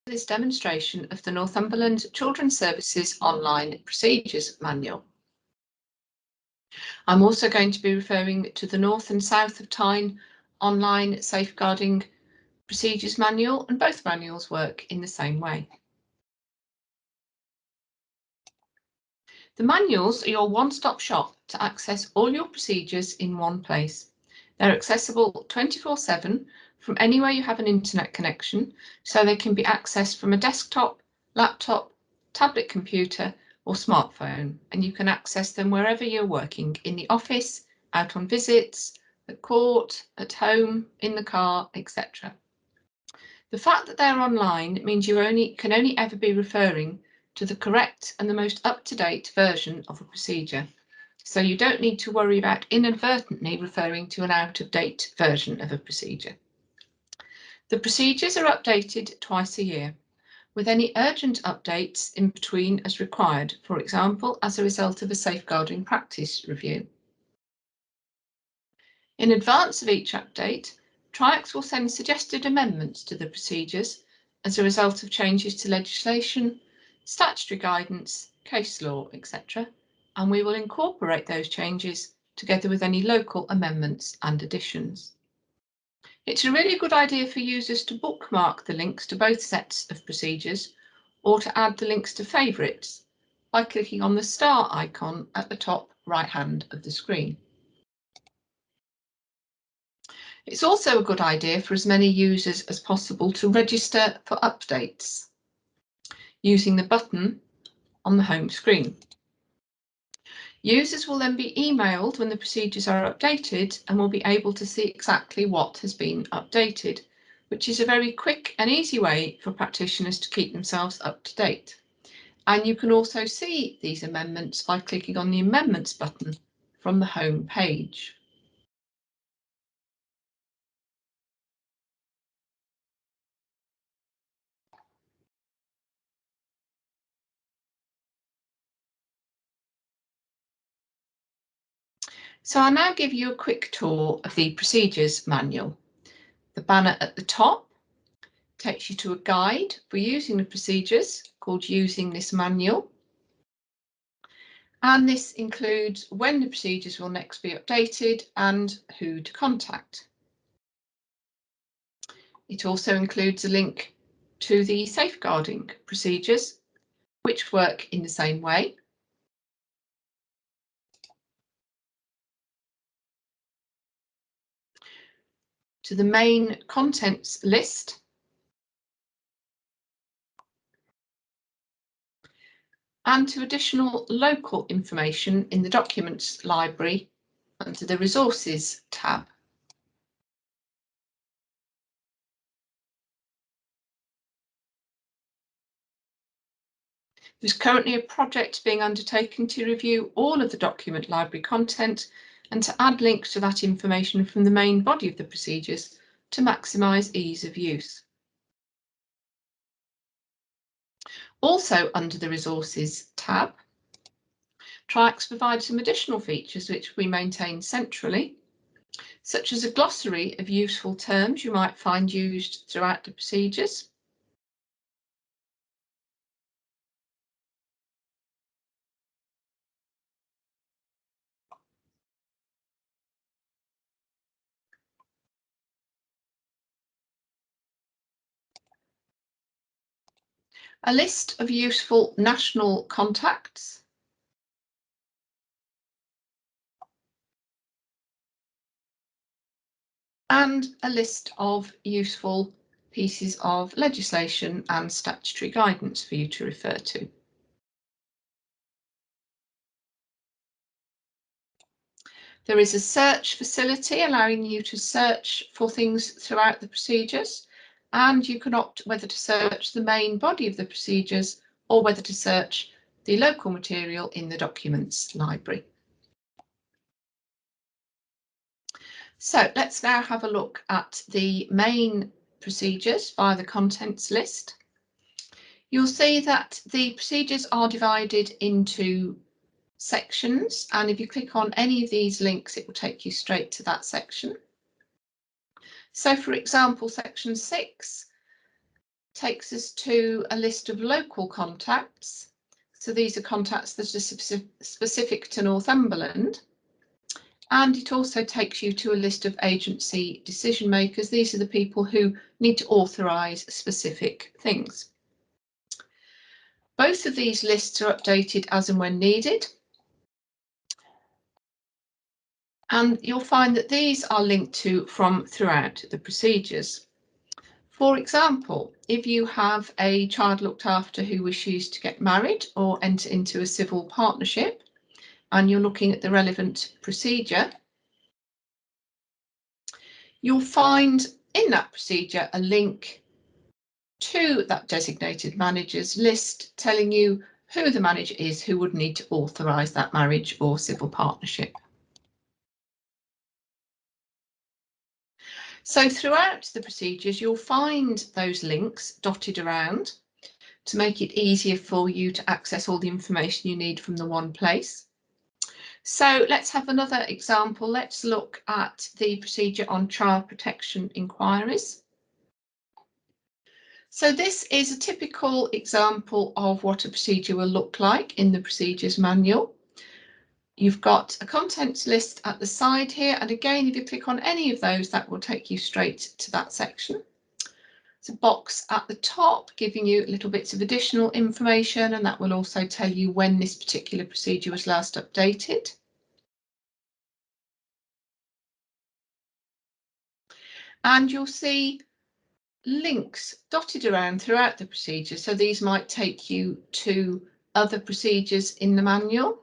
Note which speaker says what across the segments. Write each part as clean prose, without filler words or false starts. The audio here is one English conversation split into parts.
Speaker 1: This demonstration of the Northumberland Children's Services Online Procedures Manual. I'm also going to be referring to the North and South of Tyne Online Safeguarding Procedures Manual, and both manuals work in the same way. The manuals are your one-stop shop to access all your procedures in one place. They're accessible 24/7 from anywhere you have an internet connection, so they can be accessed from a desktop, laptop, tablet computer or smartphone, and you can access them wherever you're working, in the office, out on visits, at court, at home, in the car, etc. The fact that they're online means you can only ever be referring to the correct and the most up-to-date version of a procedure. So you don't need to worry about inadvertently referring to an out-of-date version of a procedure. The procedures are updated twice a year, with any urgent updates in between as required, for example, as a result of a safeguarding practice review. In advance of each update, tri.x will send suggested amendments to the procedures as a result of changes to legislation, statutory guidance, case law, etc., and we will incorporate those changes together with any local amendments and additions. It's a really good idea for users to bookmark the links to both sets of procedures or to add the links to favourites by clicking on the star icon at the top right hand of the screen. It's also a good idea for as many users as possible to register for updates using the button on the home screen. Users will then be emailed when the procedures are updated and will be able to see exactly what has been updated, which is a very quick and easy way for practitioners to keep themselves up to date. And you can also see these amendments by clicking on the Amendments button from the home page. So I'll now give you a quick tour of the Procedures Manual. The banner at the top takes you to a guide for using the procedures called Using this Manual. And this includes when the procedures will next be updated and who to contact. It also includes a link to the safeguarding procedures, which work in the same way. To the main contents list, and to additional local information in the Documents library under the Resources tab. There's currently a project being undertaken to review all of the document library content and to add links to that information from the main body of the procedures to maximise ease of use. Also under the Resources tab, tri.x provides some additional features which we maintain centrally, such as a glossary of useful terms you might find used throughout the procedures, a list of useful national contacts, and a list of useful pieces of legislation and statutory guidance for you to refer to. There is a search facility allowing you to search for things throughout the procedures, and you can opt whether to search the main body of the procedures or whether to search the local material in the Documents library. So let's now have a look at the main procedures via the contents list. You'll see that the procedures are divided into sections, and if you click on any of these links, it will take you straight to that section. So for example, section 6 takes us to a list of local contacts. So these are contacts that are specific to Northumberland. And it also takes you to a list of agency decision makers. These are the people who need to authorise specific things. Both of these lists are updated as and when needed. And you'll find that these are linked to from throughout the procedures. For example, if you have a child looked after who wishes to get married or enter into a civil partnership, and you're looking at the relevant procedure, you'll find in that procedure a link to that designated managers list telling you who the manager is who would need to authorise that marriage or civil partnership. So throughout the procedures, you'll find those links dotted around to make it easier for you to access all the information you need from the one place. So let's have another example. Let's look at the procedure on child protection inquiries. So this is a typical example of what a procedure will look like in the procedures manual. You've got a contents list at the side here, and again, if you click on any of those, that will take you straight to that section. There's a box at the top giving you little bits of additional information, and that will also tell you when this particular procedure was last updated. And you'll see links dotted around throughout the procedure. So these might take you to other procedures in the manual,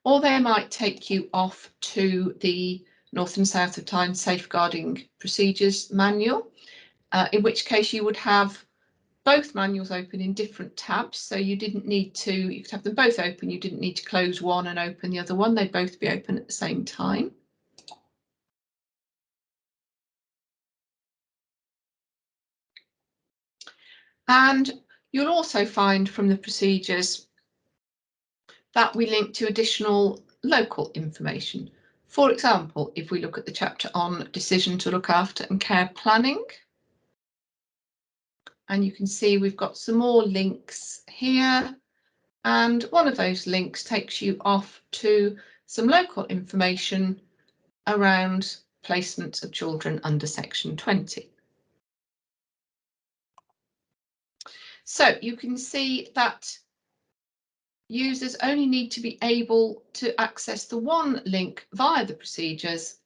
Speaker 1: or they might take you off to the North and South of Tyne Safeguarding Procedures manual, in which case you would have both manuals open in different tabs. So you didn't need to, you could have them both open, you didn't need to close one and open the other one, they'd both be open at the same time. And you'll also find from the procedures that we link to additional local information. For example, if we look at the chapter on decision to look after and care planning, and you can see we've got some more links here, and one of those links takes you off to some local information around placement of children under section 20. So you can see that users only need to be able to access the one link via the procedures.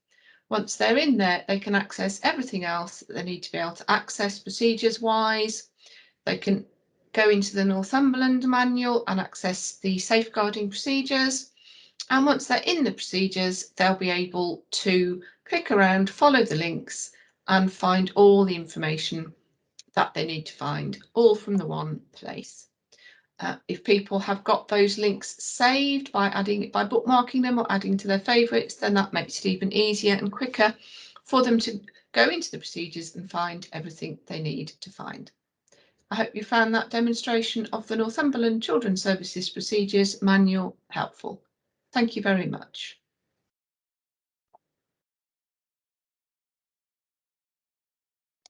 Speaker 1: Once they're in there, they can access everything else that they need to be able to access procedures wise. They can go into the Northumberland manual and access the safeguarding procedures. And once they're in the procedures, they'll be able to click around, follow the links and find all the information that they need to find, all from the one place. If people have got those links saved by bookmarking them or adding to their favourites, then that makes it even easier and quicker for them to go into the procedures and find everything they need to find. I hope you found that demonstration of the Northumberland Children's Services Procedures Manual helpful. Thank you very much.